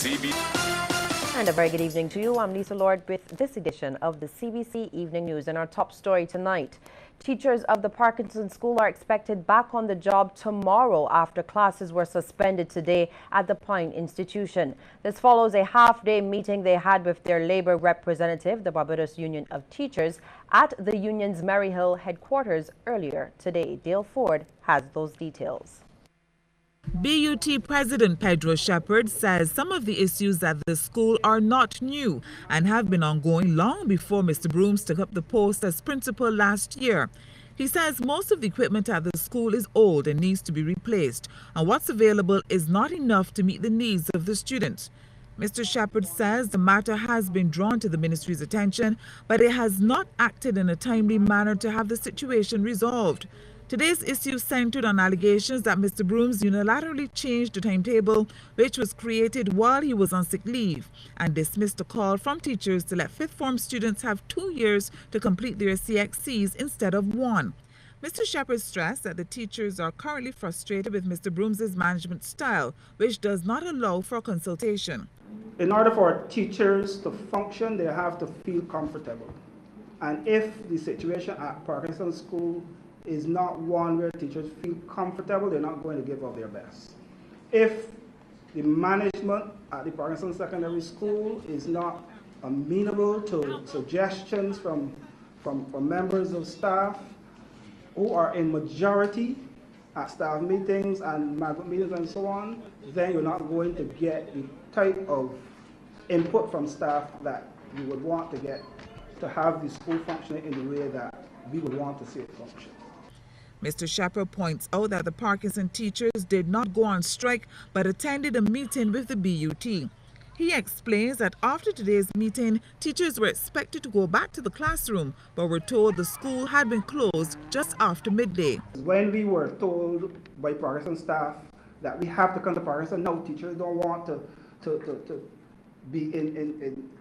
And a very good evening to you. I'm Lisa Lord with this edition of the CBC Evening News. And our top story tonight: teachers of the Parkinson School are expected back on the job tomorrow after classes were suspended today at the Pine Institution. This follows a half-day meeting they had with their labor representative, the Barbados Union of Teachers, at the union's Maryhill headquarters earlier today. Dale Ford has those details. BUT President Pedro Shepherd says some of the issues at the school are not new and have been ongoing long before Mr. Brooms took up the post as principal last year. He says most of the equipment at the school is old and needs to be replaced, and what's available is not enough to meet the needs of the students. Mr. Shepherd says the matter has been drawn to the ministry's attention, but it has not acted in a timely manner to have the situation resolved. Today's issue centered on allegations that Mr. Brooms unilaterally changed the timetable, which was created while he was on sick leave, and dismissed a call from teachers to let fifth form students have 2 years to complete their CXCs instead of 1. Mr. Shepherd stressed that the teachers are currently frustrated with Mr. Brooms' management style, which does not allow for consultation. In order for teachers to function, they have to feel comfortable. And if the situation at Parkinson School is not one where teachers feel comfortable, they're not going to give up their best. If the management at the Parkinson Secondary School is not amenable to suggestions from members of staff who are in majority at staff meetings and management meetings and so on, then you're not going to get the type of input from staff that you would want to get to have the school functioning in the way that we would want to see it function. Mr. Shepherd points out that the Parkinson teachers did not go on strike but attended a meeting with the BUT. He explains that after today's meeting, teachers were expected to go back to the classroom but were told the school had been closed just after midday. When we were told by Parkinson staff that we have to come to Parkinson, no, teachers don't want to be in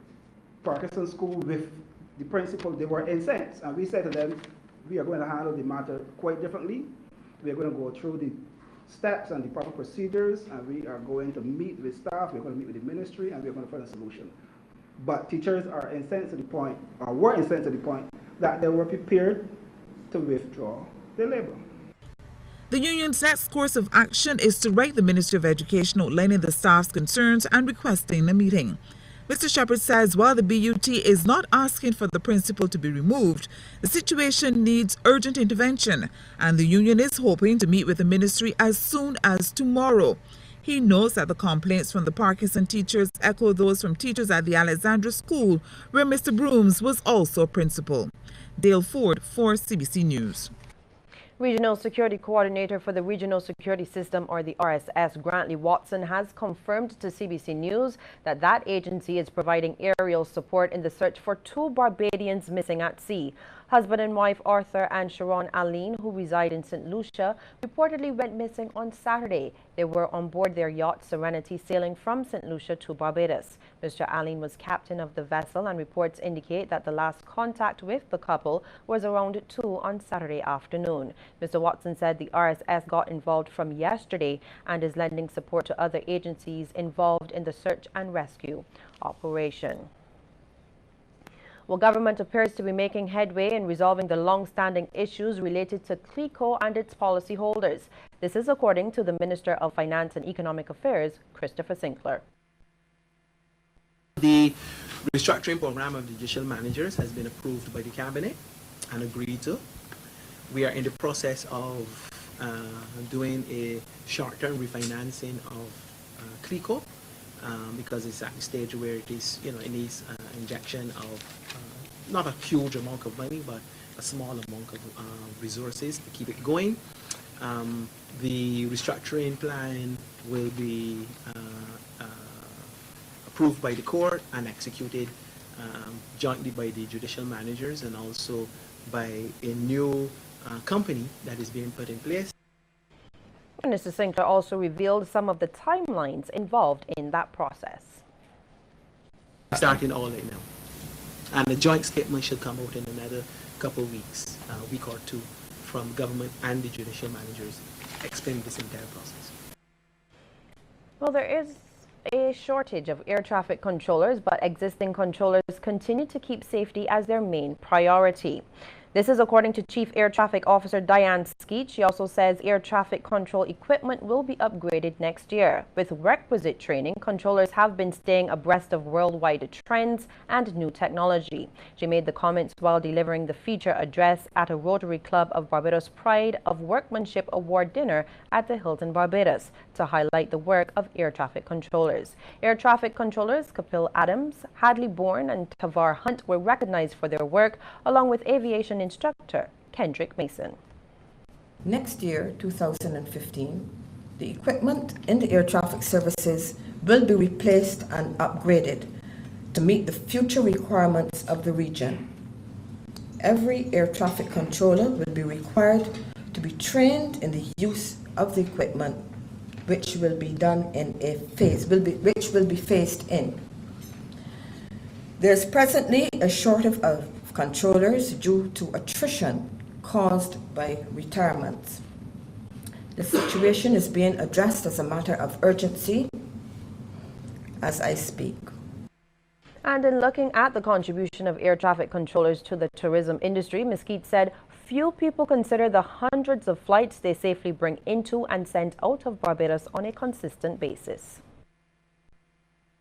Parkinson School with the principal. They were incensed, and we said to them, we are going to handle the matter quite differently. We are going to go through the steps and the proper procedures, and we are going to meet with staff, we're going to meet with the ministry, and we're going to find a solution. But teachers are incensed to the point, or were incensed to the point, that they were prepared to withdraw their labor. The union's next course of action is to write the Ministry of Education outlining the staff's concerns and requesting a meeting. Mr. Shepherd says while the BUT is not asking for the principal to be removed, the situation needs urgent intervention, and the union is hoping to meet with the ministry as soon as tomorrow. He notes that the complaints from the Parkinson teachers echo those from teachers at the Alexandra School, where Mr. Brooms was also a principal. Dale Ford for CBC News. Regional Security Coordinator for the Regional Security System, or the RSS, Grantley Watson, has confirmed to CBC News that that agency is providing aerial support in the search for 2 Barbadians missing at sea. Husband and wife Arthur and Sharon Aline, who reside in St. Lucia, reportedly went missing on Saturday. They were on board their yacht Serenity, sailing from St. Lucia to Barbados. Mr. Aline was captain of the vessel, and reports indicate that the last contact with the couple was around 2 on Saturday afternoon. Mr. Watson said the RSS got involved from yesterday and is lending support to other agencies involved in the search and rescue operation. Well, government appears to be making headway in resolving the long-standing issues related to CLECO and its policyholders. This is according to the Minister of Finance and Economic Affairs, Christopher Sinclair. The restructuring program of the judicial managers has been approved by the Cabinet and agreed to. We are in the process of doing a short-term refinancing of CLECO. Because it's at the stage where it is, it needs injection of not a huge amount of money, but a small amount of resources to keep it going. The restructuring plan will be approved by the court and executed jointly by the judicial managers and also by a new company that is being put in place. Mr. Sinclair also revealed some of the timelines involved in that process. Starting all right now. And the joint statement should come out in another couple of weeks, a week or 2, from government and the judicial managers explaining this entire process. Well, there is a shortage of air traffic controllers, but existing controllers continue to keep safety as their main priority. This is according to Chief Air Traffic Officer Diane Skeet. She also says air traffic control equipment will be upgraded next year. With requisite training, controllers have been staying abreast of worldwide trends and new technology. She made the comments while delivering the feature address at a Rotary Club of Barbados Pride of Workmanship Award dinner at the Hilton Barbados to highlight the work of air traffic controllers. Air traffic controllers Kapil Adams, Hadley Bourne and Tavar Hunt were recognized for their work, along with aviation instructor Kendrick Mason. Next year, 2015, the equipment in the air traffic services will be replaced and upgraded to meet the future requirements of the region. Every air traffic controller will be required to be trained in the use of the equipment, which will be done in a phase, which will be phased in. There's presently a shortage of controllers due to attrition caused by retirements. The situation is being addressed as a matter of urgency as I speak. And in looking at the contribution of air traffic controllers to the tourism industry, Mesquite said few people consider the hundreds of flights they safely bring into and send out of Barbados on a consistent basis.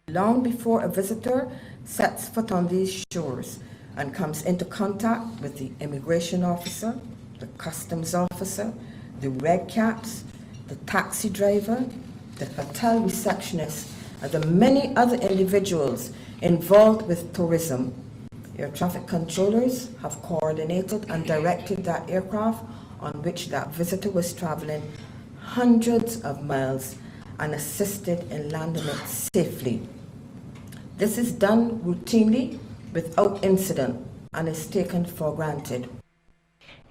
Long before a visitor sets foot on these shores and comes into contact with the immigration officer, the customs officer, the red caps, the taxi driver, the hotel receptionist, and the many other individuals involved with tourism, air traffic controllers have coordinated and directed that aircraft on which that visitor was traveling hundreds of miles and assisted in landing it safely. This is done routinely without incident and is taken for granted.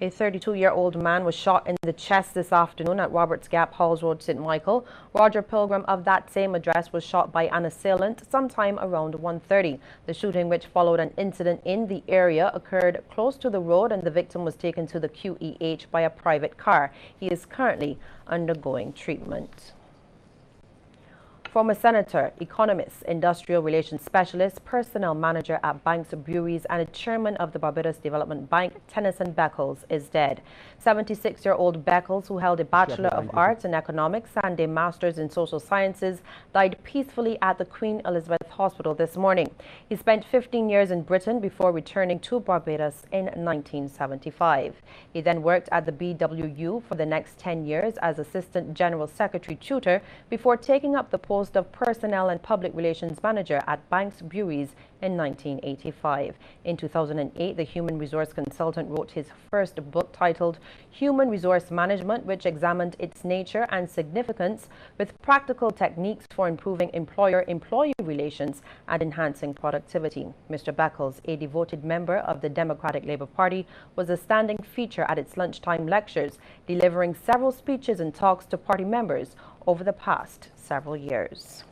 A 32-year-old man was shot in the chest this afternoon at Roberts Gap, Halls Road, St. Michael. Roger Pilgrim of that same address was shot by an assailant sometime around 1:30. The shooting, which followed an incident in the area, occurred close to the road and the victim was taken to the QEH by a private car. He is currently undergoing treatment. Former senator, economist, industrial relations specialist, personnel manager at Banks Breweries and a chairman of the Barbados Development Bank, Tennyson Beckles, is dead. 76-year-old Beckles, who held a Bachelor of Arts in Economics and a Master's in Social Sciences, died peacefully at the Queen Elizabeth Hospital this morning. He spent 15 years in Britain before returning to Barbados in 1975. He then worked at the BWU for the next 10 years as Assistant General Secretary Tutor before taking up the post of Personnel and Public Relations Manager at Banks Breweries in 1985. In 2008, the human resource consultant wrote his first book titled Human Resource Management, which examined its nature and significance with practical techniques for improving employer-employee relations and enhancing productivity. Mr. Beckles, a devoted member of the Democratic Labour Party, was a standing feature at its lunchtime lectures, delivering several speeches and talks to party members over the past several years.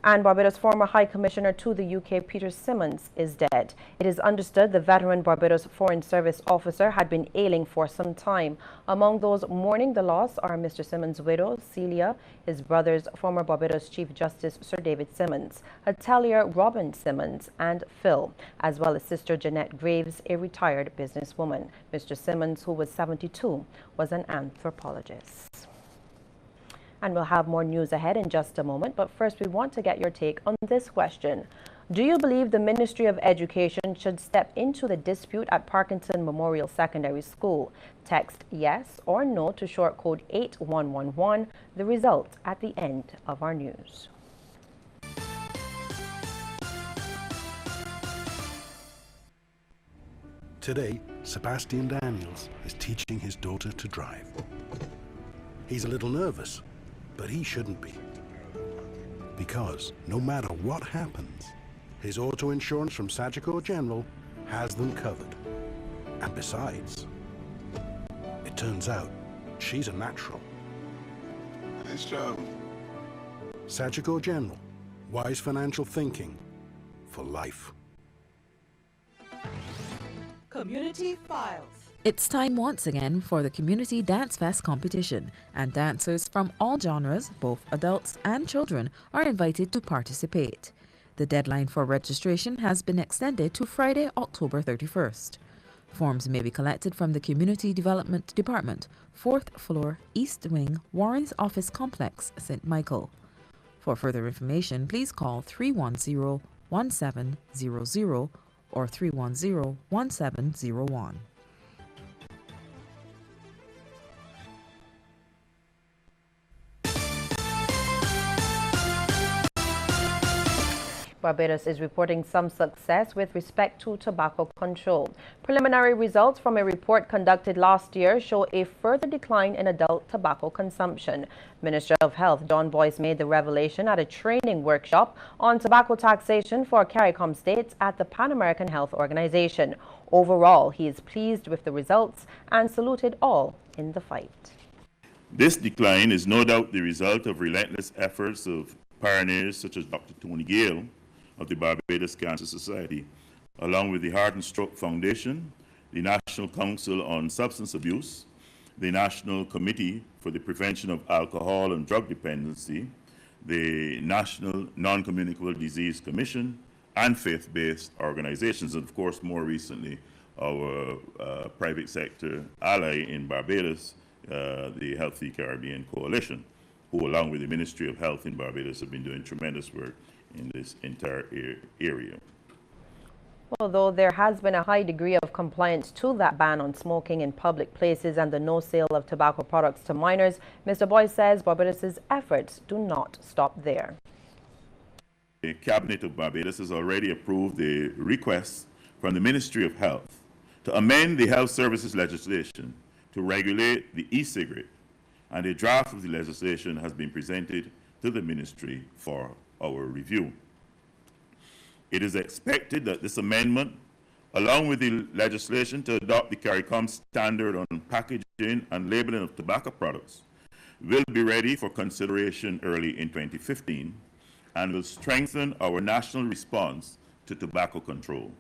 And Barbados' former High Commissioner to the UK, Peter Simmons, is dead. It is understood the veteran Barbados Foreign Service officer had been ailing for some time. Among those mourning the loss are Mr. Simmons' widow, Celia, his brother's former Barbados Chief Justice Sir David Simmons, hotelier Robin Simmons, and Phil, as well as Sister Jeanette Graves, a retired businesswoman. Mr. Simmons, who was 72, was an anthropologist. And we'll have more news ahead in just a moment. But first, we want to get your take on this question. Do you believe the Ministry of Education should step into the dispute at Parkinson Memorial Secondary School? Text yes or no to short code 8111. The result at the end of our news. Today, Sebastian Daniels is teaching his daughter to drive. He's a little nervous, but he shouldn't be. Because no matter what happens, his auto insurance from Sagicor General has them covered. And besides, it turns out she's a natural. Nice job. Sagicor General, wise financial thinking for life. Community Files. It's time once again for the Community Dance Fest competition, and dancers from all genres, both adults and children, are invited to participate. The deadline for registration has been extended to Friday, October 31st. Forms may be collected from the Community Development Department, 4th floor, East Wing, Warren's Office Complex, St. Michael. For further information, please call 310-1700 or 310-1701. Barbados is reporting some success with respect to tobacco control. Preliminary results from a report conducted last year show a further decline in adult tobacco consumption. Minister of Health John Boyce made the revelation at a training workshop on tobacco taxation for CARICOM states at the Pan American Health Organization. Overall, he is pleased with the results and saluted all in the fight. This decline is no doubt the result of relentless efforts of pioneers such as Dr. Tony Gale of the Barbados Cancer Society, along with the Heart and Stroke Foundation, the National Council on Substance Abuse, the National Committee for the Prevention of Alcohol and Drug Dependency, the National Non-Communicable Disease Commission, and faith-based organizations, and of course more recently our private sector ally in Barbados, the Healthy Caribbean Coalition, who along with the Ministry of Health in Barbados have been doing tremendous work in this entire area. Although there has been a high degree of compliance to that ban on smoking in public places and the no sale of tobacco products to minors, Mr. Boyce says Barbados's efforts do not stop there. The Cabinet of Barbados has already approved a request from the Ministry of Health to amend the health services legislation to regulate the e-cigarette, and a draft of the legislation has been presented to the Ministry for our review. It is expected that this amendment, along with the legislation to adopt the CARICOM standard on packaging and labeling of tobacco products, will be ready for consideration early in 2015 and will strengthen our national response to tobacco control.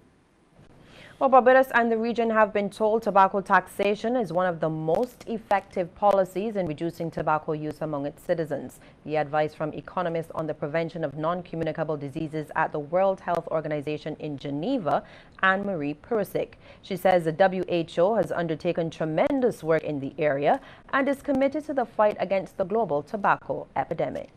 Well, Barbados and the region have been told tobacco taxation is one of the most effective policies in reducing tobacco use among its citizens. The advice from economists on the prevention of non-communicable diseases at the World Health Organization in Geneva, Anne-Marie Purisic. She says the WHO has undertaken tremendous work in the area and is committed to the fight against the global tobacco epidemic.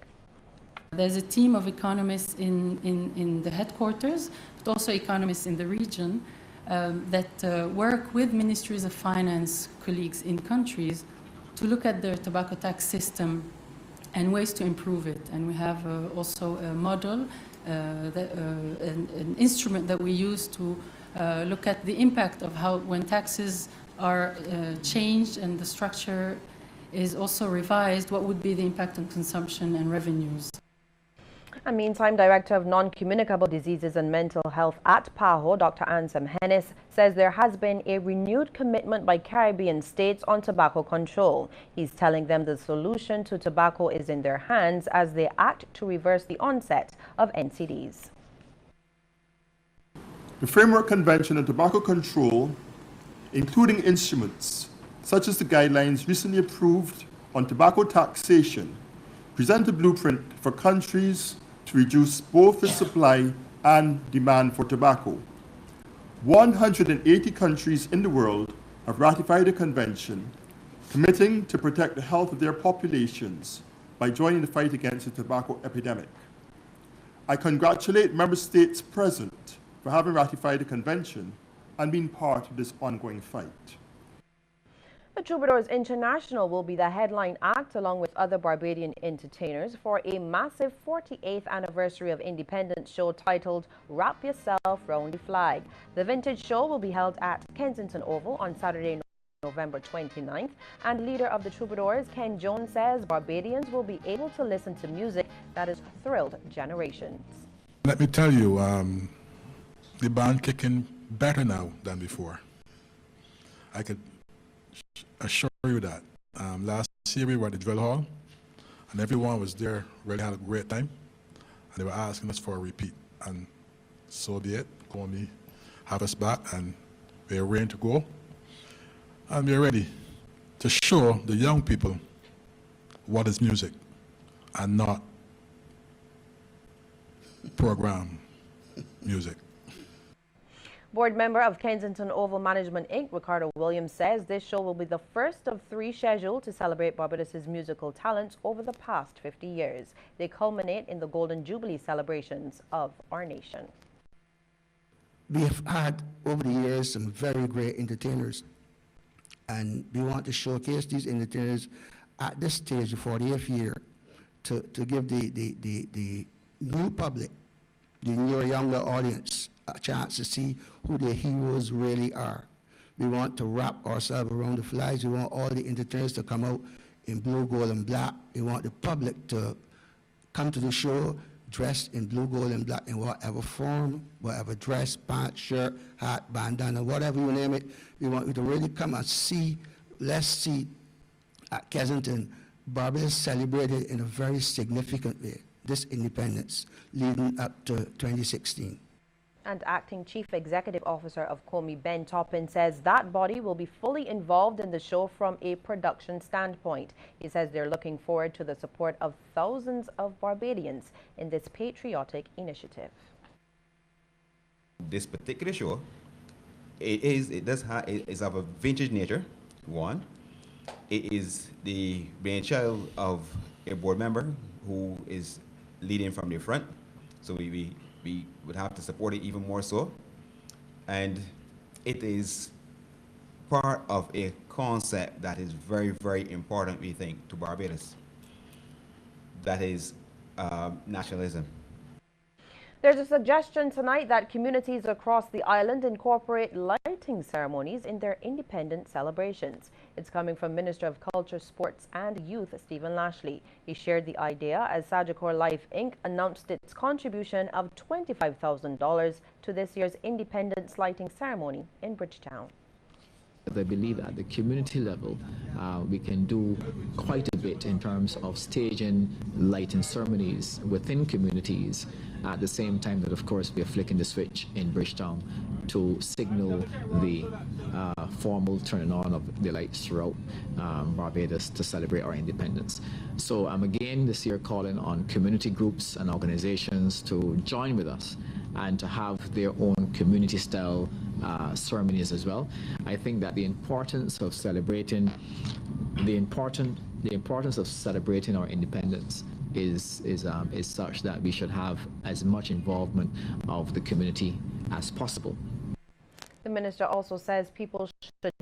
There's a team of economists in the headquarters, but also economists in the region that work with ministries of finance colleagues in countries to look at their tobacco tax system and ways to improve it. And we have also a model, an instrument that we use to look at the impact of how when taxes are changed and the structure is also revised, what would be the impact on consumption and revenues. And meantime, Director of Non-Communicable Diseases and Mental Health at PAHO, Dr. Ansem Hennis, says there has been a renewed commitment by Caribbean states on tobacco control. He's telling them the solution to tobacco is in their hands as they act to reverse the onset of NCDs. The Framework Convention on Tobacco Control, including instruments such as the guidelines recently approved on tobacco taxation, present a blueprint for countries to reduce both the supply and demand for tobacco. 180 countries in the world have ratified the convention, committing to protect the health of their populations by joining the fight against the tobacco epidemic. I congratulate member states present for having ratified the convention and being part of this ongoing fight. The Troubadours International will be the headline act along with other Barbadian entertainers for a massive 48th anniversary of independence show titled Wrap Yourself Round the Flag. The vintage show will be held at Kensington Oval on Saturday, November 29th, and leader of the Troubadours, Ken Jones, says Barbadians will be able to listen to music that has thrilled generations. Let me tell you, the band kicking better now than before. I could assure you that. Last year we were at the drill hall and everyone was there, really had a great time, and they were asking us for a repeat, and so be it. Call me, have us back, and we're ready to go. And we're ready to show the young people what is music and not program music. Board member of Kensington Oval Management Inc., Ricardo Williams, says this show will be the first of 3 scheduled to celebrate Barbados' musical talents over the past 50 years. They culminate in the Golden Jubilee celebrations of our nation. We have had, over the years, some very great entertainers, and we want to showcase these entertainers at this stage, the 40th year, to give the new public, the newer, younger audience, a chance to see who the heroes really are. We want to wrap ourselves around the flags. We want all the entertainers to come out in blue, gold, and black. We want the public to come to the show dressed in blue, gold, and black in whatever form, whatever dress, pants, shirt, hat, bandana, whatever you name it. We want you to really come and see. Let's see at Kensington, Barbados celebrated in a very significant way this independence leading up to 2016. And Acting Chief Executive Officer of Comey, Ben Toppin, says that body will be fully involved in the show from a production standpoint. He says they're looking forward to the support of thousands of Barbadians in this patriotic initiative. This particular show, it is of a vintage nature, one. It is the brainchild of a board member who is leading from the front. So we would have to support it even more so. And it is part of a concept that is very, very important, we think, to Barbados. That is nationalism. There's a suggestion tonight that communities across the island incorporate lighting ceremonies in their independence celebrations. It's coming from Minister of Culture, Sports and Youth, Stephen Lashley. He shared the idea as Sagicor Life Inc. announced its contribution of $25,000 to this year's independence lighting ceremony in Bridgetown. I believe at the community level, we can do quite a bit in terms of staging lighting ceremonies within communities at the same time that, of course, we are flicking the switch in Bridgetown to signal the formal turning on of the lights throughout Barbados to celebrate our independence. So I'm again this year calling on community groups and organizations to join with us and to have their own community-style ceremonies as well. I think that the importance of celebrating our independence is such that we should have as much involvement of the community as possible. The minister also says people should